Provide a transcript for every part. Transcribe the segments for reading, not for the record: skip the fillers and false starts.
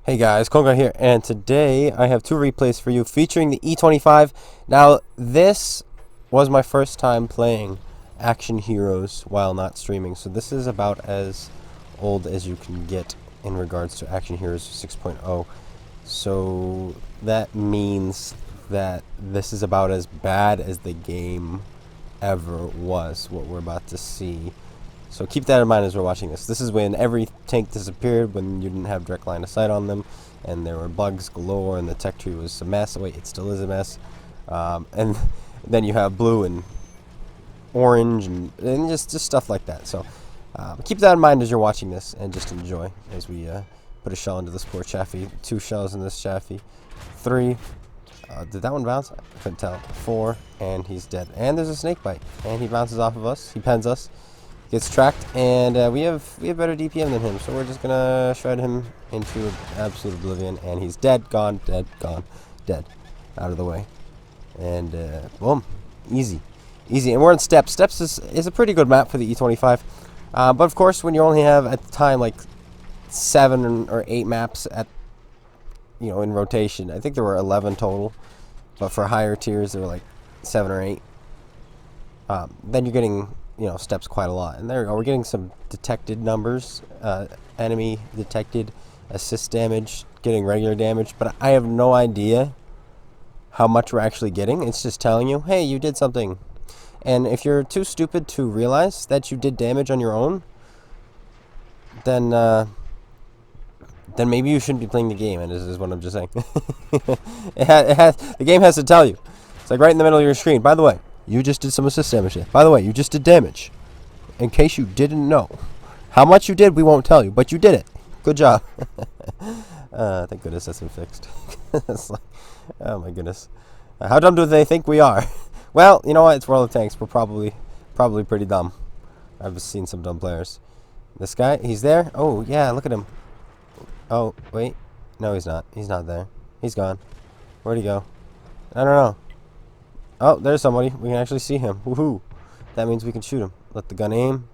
Hey guys, Konga here, and today I have two replays for you featuring the E25. Now, this was my first time playing Action Heroes while not streaming, so this is about as old as you can get in regards to Action Heroes 6.0. So that means that this is about as bad as the game ever was, what we're about to see. So keep that in mind as we're watching this. This is when every tank disappeared, when you didn't have direct line of sight on them, and there were bugs galore, and the tech tree was a mess. Wait, it still is a mess. And then you have blue and orange, and just stuff like that. So keep that in mind as you're watching this, and just enjoy as we put a shell into this poor Chaffee. 2 shells in this Chaffee. 3. Did that one bounce? I couldn't tell. 4, and he's dead. And there's a snake bite, and he bounces off of us. He pens us. Gets tracked, and we have better DPM than him, so we're just gonna shred him into absolute oblivion, and he's dead, gone, dead, out of the way, and boom, easy, and we're in Steps. Steps is a pretty good map for the E25, but of course, when you only have at the time like 7 or 8 maps in rotation. I think there were 11 total, but for higher tiers there were like 7 or 8. Then you're getting Steps quite a lot, and there we go. We're getting some detected numbers, enemy detected, assist damage, getting regular damage, but I have no idea how much we're actually getting. It's just telling you, hey, you did something. And if you're too stupid to realize that you did damage on your own, then maybe you shouldn't be playing the game. And this is what I'm just saying. The game has to tell you. It's like right in the middle of your screen. By the way, you just did some assist damage there. By the way, you just did damage. In case you didn't know. How much you did, we won't tell you, but you did it. Good job. Thank goodness that's been fixed. It's like, oh my goodness. How dumb do they think we are? Well, you know what? It's World of Tanks. We're probably pretty dumb. I've seen some dumb players. This guy, he's there? Oh, yeah, look at him. Oh, wait. No, he's not. He's not there. He's gone. Where'd he go? I don't know. Oh, there's somebody. We can actually see him. Woohoo. That means we can shoot him. Let the gun aim.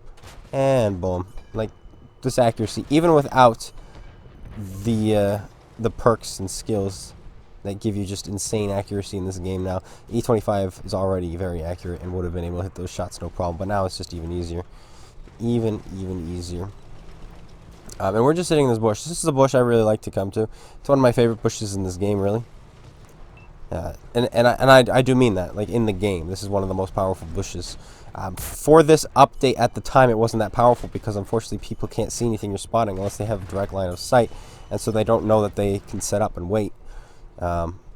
And boom. Like, this accuracy. Even without the perks and skills that give you just insane accuracy in this game now. E25 is already very accurate and would have been able to hit those shots no problem. But now it's just even easier. Even easier. And we're just sitting in this bush. This is a bush I really like to come to. It's one of my favorite bushes in this game, really. And I do mean that, like in the game, this is one of the most powerful bushes. For this update at the time, it wasn't that powerful because unfortunately people can't see anything you're spotting unless they have a direct line of sight, and so they don't know that they can set up and wait.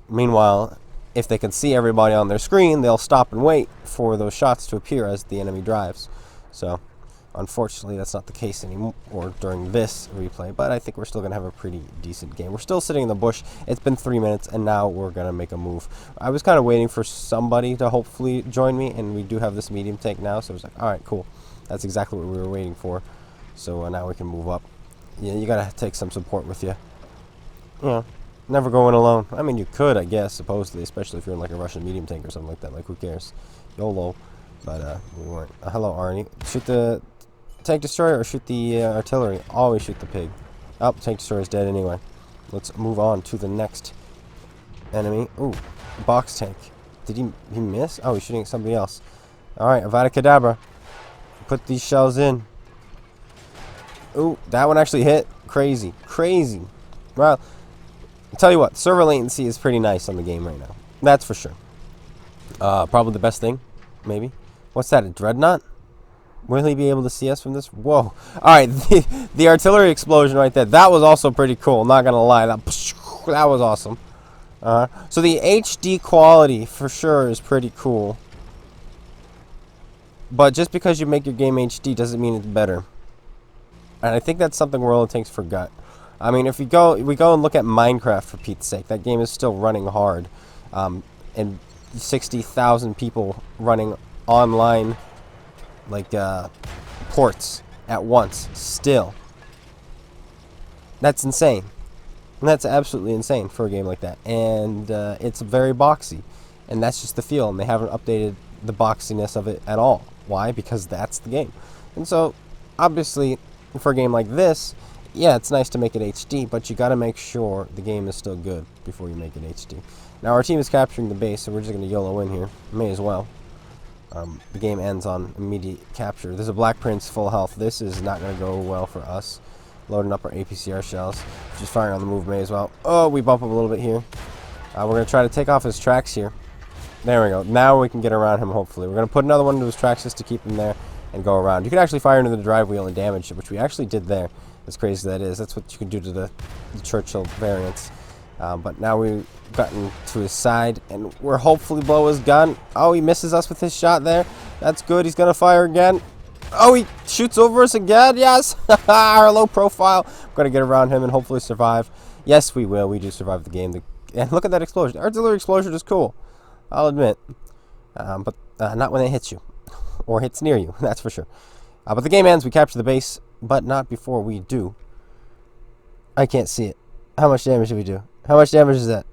Meanwhile, if they can see everybody on their screen, they'll stop and wait for those shots to appear as the enemy drives. So unfortunately, that's not the case anymore during this replay, but I think we're still going to have a pretty decent game. We're still sitting in the bush. It's been 3 minutes, and now we're going to make a move. I was kind of waiting for somebody to hopefully join me, and we do have this medium tank now, so I was like, all right, cool. That's exactly what we were waiting for. So now we can move up. Yeah, you got to take some support with you. Never going alone. I mean, you could, I guess, supposedly, especially if you're in like a Russian medium tank or something like that. Like, who cares? YOLO. But we weren't. Hello, Arnie. Shoot the tank destroyer or shoot the artillery? Always shoot the pig. Oh, tank destroyer is dead anyway. Let's move on to the next enemy. Ooh, box tank. Did he miss? Oh, he's shooting at somebody else. Alright, Avada Kedavra. Put these shells in. Ooh, that one actually hit. Crazy. Well, I'll tell you what, server latency is pretty nice on the game right now. That's for sure. Probably the best thing, maybe. What's that, a dreadnought? Will he be able to see us from this? Whoa. Alright, the artillery explosion right there. That was also pretty cool. Not going to lie. That was awesome. So the HD quality for sure is pretty cool. But just because you make your game HD doesn't mean it's better. And I think that's something World of Tanks forgot. I mean, if we go and look at Minecraft, for Pete's sake. That game is still running hard. And 60,000 people running online like ports at once still. That's insane. And that's absolutely insane for a game like that. And it's very boxy, and that's just the feel, and they haven't updated the boxiness of it at all. Why? Because that's the game. And so obviously for a game like this, yeah, it's nice to make it HD, but you got to make sure the game is still good before you make it HD. Now our team is capturing the base, so we're just going to YOLO in here. May as well. The game ends on immediate capture. There's a Black Prince full health. This is not going to go well for us. Loading up our APCR shells. Just firing on the move, may as well. Oh, we bump up a little bit here. We're going to try to take off his tracks here. There we go. Now we can get around him, hopefully. We're going to put another one into his tracks just to keep him there and go around. You can actually fire into the drive wheel and damage it, which we actually did there. As crazy as that is, that's what you can do to the Churchill variants. But now we've gotten to his side, and we're hopefully blow his gun. Oh, he misses us with his shot there. That's good. He's going to fire again. Oh, he shoots over us again. Yes. Our low profile. We're going to get around him and hopefully survive. Yes, we will. We do survive the game. And look at that explosion. Artillery explosion is cool, I'll admit. But not when it hits you. Or hits near you. That's for sure. But the game ends. We capture the base. But not before we do. I can't see it. How much damage did we do? How much damage is that?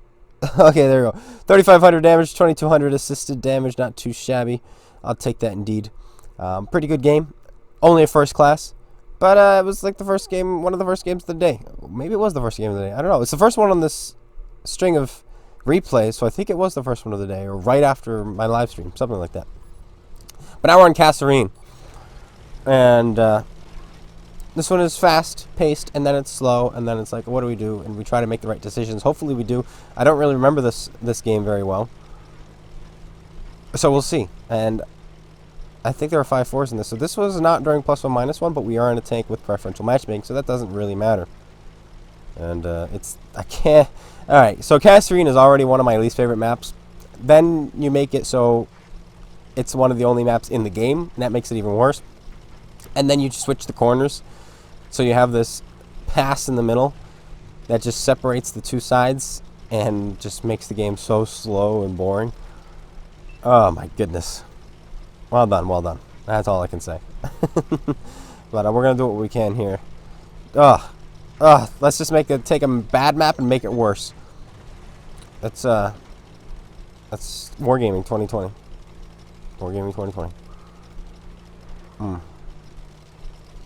Okay, there we go. 3,500 damage, 2,200 assisted damage. Not too shabby. I'll take that indeed. Pretty good game. Only a first class. But it was like the first game, one of the first games of the day. Maybe it was the first game of the day. I don't know. It's the first one on this string of replays, so I think it was the first one of the day, or right after my live stream, something like that. But now we're on Kasserine. And this one is fast-paced, and then it's slow, and then it's like, what do we do? And we try to make the right decisions. Hopefully we do. I don't really remember this game very well. So we'll see. And I think there are 5 4s in this. So this was not during +1 -1, but we are in a tank with preferential matchmaking, so that doesn't really matter. And I can't. All right, so Kasserine is already one of my least favorite maps. Then you make it so it's one of the only maps in the game, and that makes it even worse. And then you switch the corners, so you have this pass in the middle that just separates the two sides and just makes the game so slow and boring. Oh my goodness. Well done, well done. That's all I can say. But we're gonna do what we can here. Let's just take a bad map and make it worse. That's Wargaming 2020. Wargaming 2020.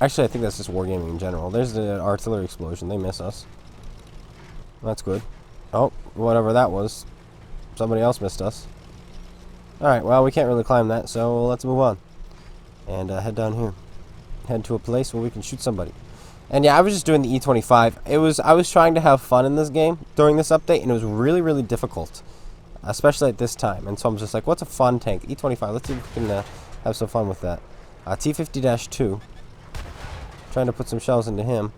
Actually, I think that's just Wargaming in general. There's the artillery explosion. They miss us. That's good. Oh, whatever that was. Somebody else missed us. Alright, well, we can't really climb that, so let's move on. And head down here. Head to a place where we can shoot somebody. And yeah, I was just doing the E25. I was trying to have fun in this game during this update, and it was really, really difficult. Especially at this time. And so I'm just like, what's a fun tank? E25, let's see if we can have some fun with that. T50-2. Trying to put some shells into him.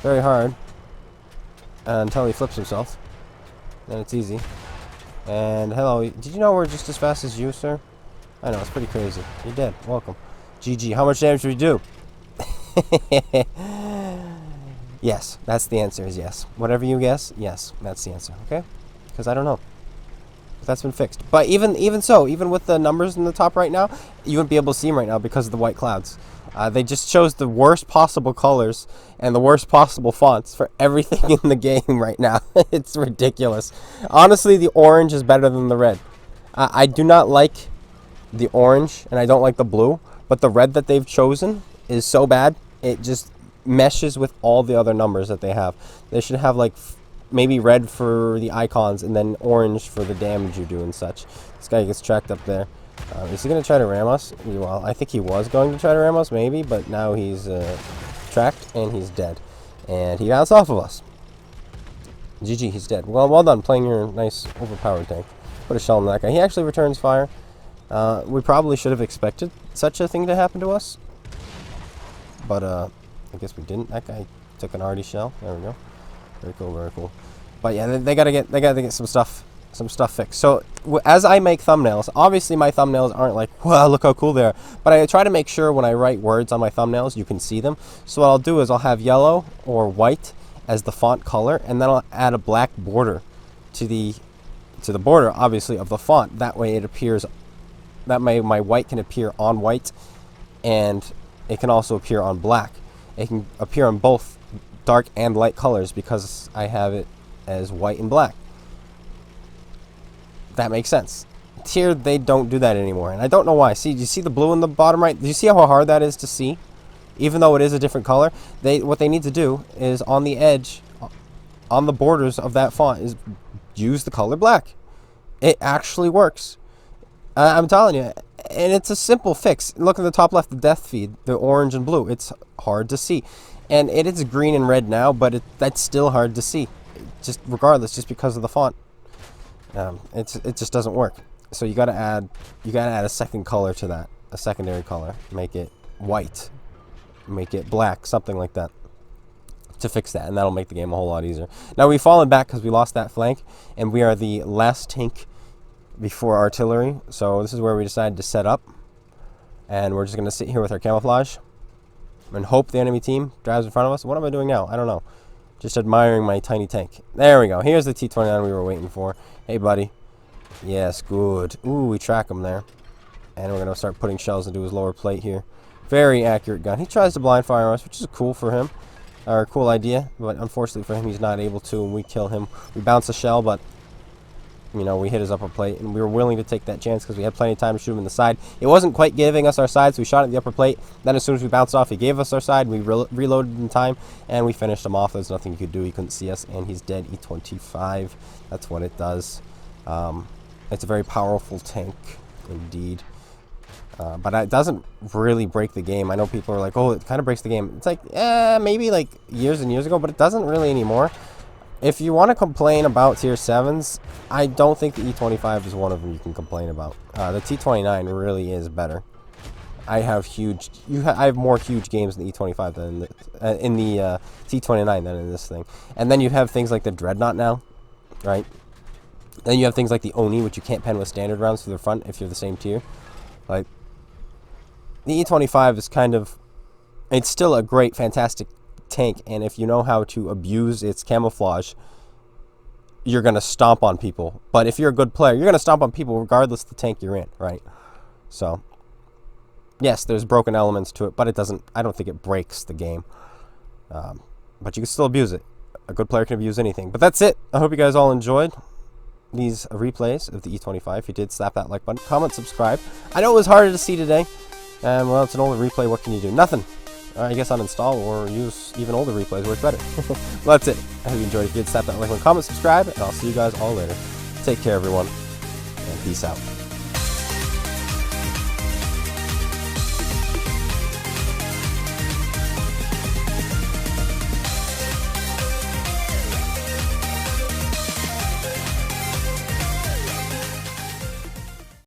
Very hard. Until he flips himself. Then it's easy. And hello, did you know we're just as fast as you, sir? I know, it's pretty crazy. You're dead. Welcome. GG. How much damage do we do? Yes, that's the answer is yes. Whatever you guess, yes, that's the answer, okay? Because I don't know. But that's been fixed. But even so, even with the numbers in the top right now, you wouldn't be able to see them right now because of the white clouds. They just chose the worst possible colors and the worst possible fonts for everything in the game right now. It's ridiculous. Honestly, the orange is better than the red. I do not like the orange, and I don't like the blue, but the red that they've chosen is so bad, it just meshes with all the other numbers that they have. They should have, like, maybe red for the icons and then orange for the damage you do and such. This guy gets tracked up there. Is he going to try to ram us? Well, I think he was going to try to ram us, maybe, but now he's tracked and he's dead. And he bounced off of us. GG, he's dead. Well done playing your nice overpowered tank. Put a shell in that guy. He actually returns fire. We probably should have expected such a thing to happen to us. But I guess we didn't. That guy took an arty shell. There we go. Very cool, very cool. But yeah, they gotta get some stuff fixed. So as I make thumbnails, obviously my thumbnails aren't like, wow, look how cool they are. But I try to make sure when I write words on my thumbnails, you can see them. So what I'll do is I'll have yellow or white as the font color, and then I'll add a black border to the border, obviously, of the font. That way it appears, that my white can appear on white, and it can also appear on black. It can appear on both dark and light colors because I have it as white and black. That makes sense. Here they don't do that anymore, and I don't know why. See, do you see the blue in the bottom right? Do you see how hard that is to see? Even though it is a different color, what they need to do is on the edge, on the borders of that font, is use the color black. It actually works. I'm telling you. And it's a simple fix. Look at the top left, the depth feed, the orange and blue. It's hard to see. And it is green and red now, but that's still hard to see. Just regardless, just because of the font. It just doesn't work. So you gotta add a second color to that. A secondary color. Make it white. Make it black, something like that. To fix that, and that'll make the game a whole lot easier. Now we've fallen back because we lost that flank, and we are the last tank before artillery. So this is where we decided to set up, and we're just going to sit here with our camouflage and hope the enemy team drives in front of us. What am I doing now? I don't know. Just admiring my tiny tank. There we go. Here's the T-29 we were waiting for. Hey, buddy. Yes, good. Ooh, we track him there. And we're going to start putting shells into his lower plate here. Very accurate gun. He tries to blind fire us, which is cool for him. Or a cool idea, but unfortunately for him, he's not able to, and we kill him. We bounce a shell, but, you know, we hit his upper plate, and we were willing to take that chance because we had plenty of time to shoot him in the side. It wasn't quite giving us our side, so we shot at the upper plate. Then as soon as we bounced off, he gave us our side. We reloaded in time, and we finished him off. There's nothing you could do. He couldn't see us, and he's dead. E25. That's what it does. It's a very powerful tank, indeed. But it doesn't really break the game. I know people are like, oh, it kind of breaks the game. It's like, maybe like years and years ago, but it doesn't really anymore. If you want to complain about tier 7s, I don't think the E25 is one of them you can complain about. The T29 really is better. I have more huge games in the E25 than in the T29 than in this thing. And then you have things like the Dreadnought now, right? Then you have things like the Oni, which you can't pen with standard rounds through the front if you're the same tier. Like, the E25 is kind of, it's still a great, fantastic tank, and if you know how to abuse its camouflage, you're going to stomp on people. But if you're a good player, you're going to stomp on people regardless of the tank you're in, right? So, yes, there's broken elements to it, but it doesn't, I don't think it breaks the game. But you can still abuse it. A good player can abuse anything. But that's it. I hope you guys all enjoyed these replays of the E25. If you did, slap that like button, comment, subscribe. I know it was harder to see today. Well, it's an older replay. What can you do? Nothing. I guess uninstall or use even older replays where it's better. Well, that's it. I hope you enjoyed. If you did, slap that like button, comment, subscribe, and I'll see you guys all later. Take care, everyone, and peace out.